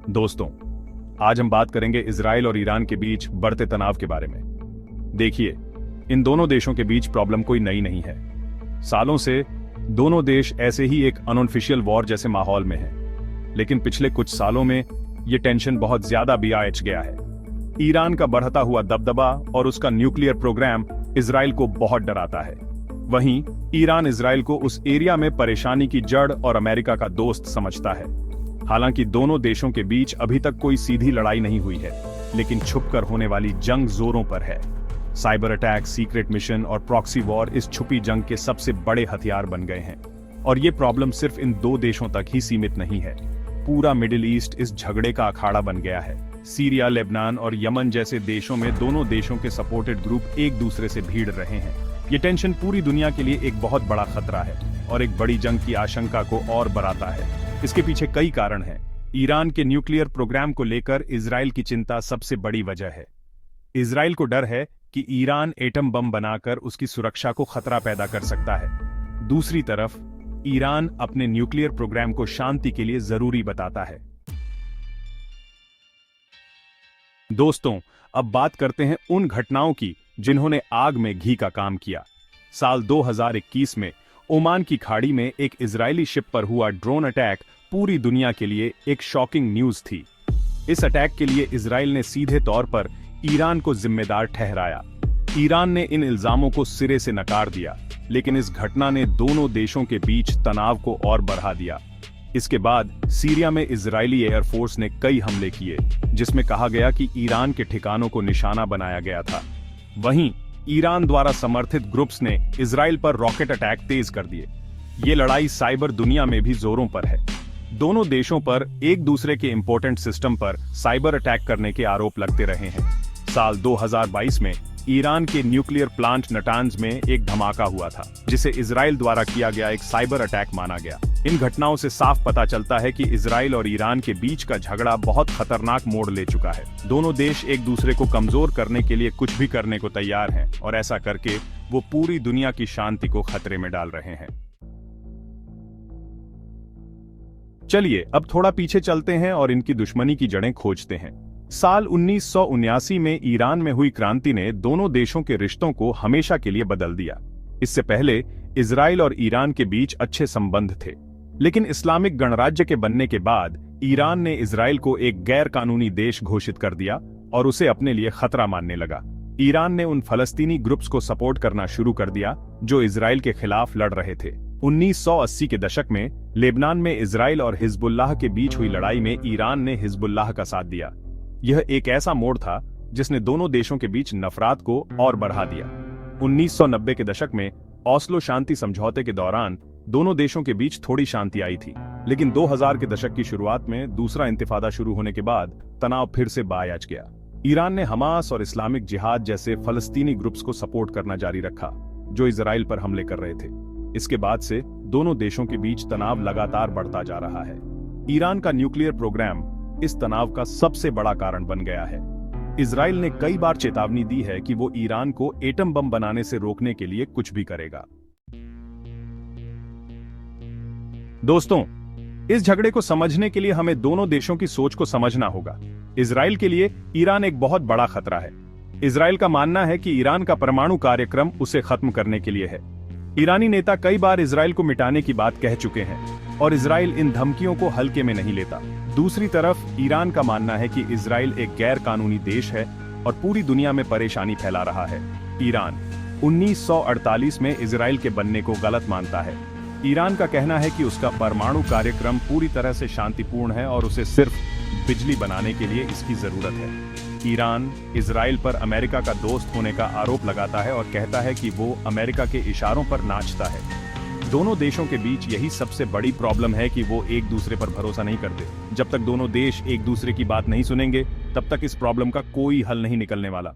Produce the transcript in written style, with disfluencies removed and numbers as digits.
दोस्तों, आज हम बात करेंगे इजराइल और ईरान के बीच बढ़ते तनाव के बारे में। देखिए, इन दोनों देशों के बीच प्रॉब्लम कोई नई नहीं है। सालों से दोनों देश ऐसे ही एक अनऑफिशियल वॉर जैसे माहौल में हैं। लेकिन पिछले कुछ सालों में ये टेंशन बहुत ज्यादा बियाच गया है। ईरान का बढ़ता हुआ दबदबा और उसका न्यूक्लियर प्रोग्राम इजराइल को बहुत डराता है। वहीं ईरान इजराइल को उस एरिया में परेशानी की जड़ और अमेरिका का दोस्त समझता है। हालांकि दोनों देशों के बीच अभी तक कोई सीधी लड़ाई नहीं हुई है, लेकिन छुपकर होने वाली जंग जोरों पर है। साइबर अटैक, सीक्रेट मिशन और प्रॉक्सी वॉर इस छुपी जंग के सबसे बड़े हथियार बन गए हैं। और ये प्रॉब्लम सिर्फ इन दो देशों तक ही सीमित नहीं है। पूरा मिडिल ईस्ट इस झगड़े का अखाड़ा बन गया है। सीरिया, लेबनान और यमन जैसे देशों में दोनों देशों के सपोर्टेड ग्रुप एक दूसरे से भिड़ रहे हैं। ये टेंशन पूरी दुनिया के लिए एक बहुत बड़ा खतरा है और एक बड़ी जंग की आशंका को और बढ़ाता है। इसके पीछे कई कारण हैं। ईरान के न्यूक्लियर प्रोग्राम को लेकर इजराइल की चिंता सबसे बड़ी वजह है। इजराइल को डर है कि ईरान एटम बम बनाकर उसकी सुरक्षा को खतरा पैदा कर सकता है। दूसरी तरफ ईरान अपने न्यूक्लियर प्रोग्राम को शांति के लिए जरूरी बताता है। दोस्तों, अब बात करते हैं उन घटनाओं की जिन्होंने आग में घी का काम किया। साल 2021 में ओमान की खाड़ी में एक इजरायली शिप पर हुआ ड्रोन अटैक पूरी दुनिया के लिए एक शॉकिंग न्यूज थी। इस अटैक के लिए इजराइल ने सीधे तौर पर ईरान को जिम्मेदार ठहराया। ईरान ने इन इल्जामों को सिरे से नकार दिया, लेकिन इस घटना ने दोनों देशों के बीच तनाव को और बढ़ा दिया। इसके बाद सीरिया में इजरायली एयरफोर्स ने कई हमले किए, जिसमें कहा गया कि ईरान के ठिकानों को निशाना बनाया गया था। वहीं ईरान द्वारा समर्थित ग्रुप्स ने इजराइल पर रॉकेट अटैक तेज कर दिए। ये लड़ाई साइबर दुनिया में भी जोरों पर है। दोनों देशों पर एक दूसरे के इंपॉर्टेंट सिस्टम पर साइबर अटैक करने के आरोप लगते रहे हैं। साल 2022 में ईरान के न्यूक्लियर प्लांट नटांज में एक धमाका हुआ था, जिसे इजराइल द्वारा किया गया एक साइबर अटैक माना गया। इन घटनाओं से साफ पता चलता है कि इजराइल और ईरान के बीच का झगड़ा बहुत खतरनाक मोड़ ले चुका है। दोनों देश एक दूसरे को कमजोर करने के लिए कुछ भी करने को तैयार हैं, और ऐसा करके वो पूरी दुनिया की शांति को खतरे में डाल रहे हैं। चलिए अब थोड़ा पीछे चलते हैं और इनकी दुश्मनी की जड़ें खोजते हैं। साल 1979 में ईरान में हुई क्रांति ने दोनों देशों के रिश्तों को हमेशा के लिए बदल दिया। इससे पहले इजराइल और ईरान के बीच अच्छे संबंध थे, लेकिन इस्लामिक गणराज्य के बनने के बाद ईरान ने इजराइल को एक गैर कानूनी देश घोषित कर दिया और उसे अपने लिए खतरा मानने लगा। ईरान ने उन फलस्तीनी ग्रुप्स को सपोर्ट करना शुरू कर दिया जो इजराइल के खिलाफ लड़ रहे थे। 1980 के दशक में लेबनान में इजराइल और हिजबुल्लाह के बीच हुई लड़ाई में ईरान ने हिजबुल्लाह का साथ दिया। यह एक ऐसा मोड़ था जिसने दोनों देशों के बीच नफरत को और बढ़ा दिया। 1990 के दशक में ओस्लो शांति समझौते के दौरान दोनों देशों के बीच थोड़ी शांति आई थी, लेकिन 2000 के दशक की शुरुआत में दूसरा इंतिफादा शुरू होने के बाद तनाव फिर से बायच गया। ईरान ने हमास और इस्लामिक जिहाद जैसे फलस्तीनी ग्रुप्स को सपोर्ट करना जारी रखा, जो इजराइल पर हमले कर रहे थे। इसके बाद से दोनों देशों के बीच तनाव लगातार बढ़ता जा रहा है। ईरान का न्यूक्लियर प्रोग्राम इस तनाव का सबसे बड़ा कारण बन गया है। इजराइल ने कई बार चेतावनी दी है कि वो ईरान को एटम बम बनाने से रोकने के लिए कुछ भी करेगा। दोस्तों, इस झगड़े को समझने के लिए हमें दोनों देशों की सोच को समझना होगा। इजराइल के लिए ईरान एक बहुत बड़ा खतरा है। इजराइल का मानना है कि ईरान का परमाणु कार्यक्रम उसे खत्म करने के लिए है। ईरानी नेता कई बार इजराइल को मिटाने की बात कह चुके हैं और इजराइल इन धमकियों को हल्के में नहीं लेता। दूसरी तरफ ईरान का मानना है कि इजराइल एक गैर कानूनी देश है और पूरी दुनिया में परेशानी फैला रहा है। ईरान 1948 में इजराइल के बनने को गलत मानता है। ईरान का कहना है कि उसका परमाणु कार्यक्रम पूरी तरह से शांतिपूर्ण है और उसे सिर्फ बिजली बनाने के लिए इसकी जरूरत है। ईरान इजराइल पर अमेरिका का दोस्त होने का आरोप लगाता है और कहता है कि वो अमेरिका के इशारों पर नाचता है। दोनों देशों के बीच यही सबसे बड़ी प्रॉब्लम है कि वो एक दूसरे पर भरोसा नहीं करते। जब तक दोनों देश एक दूसरे की बात नहीं सुनेंगे, तब तक इस प्रॉब्लम का कोई हल नहीं निकलने वाला।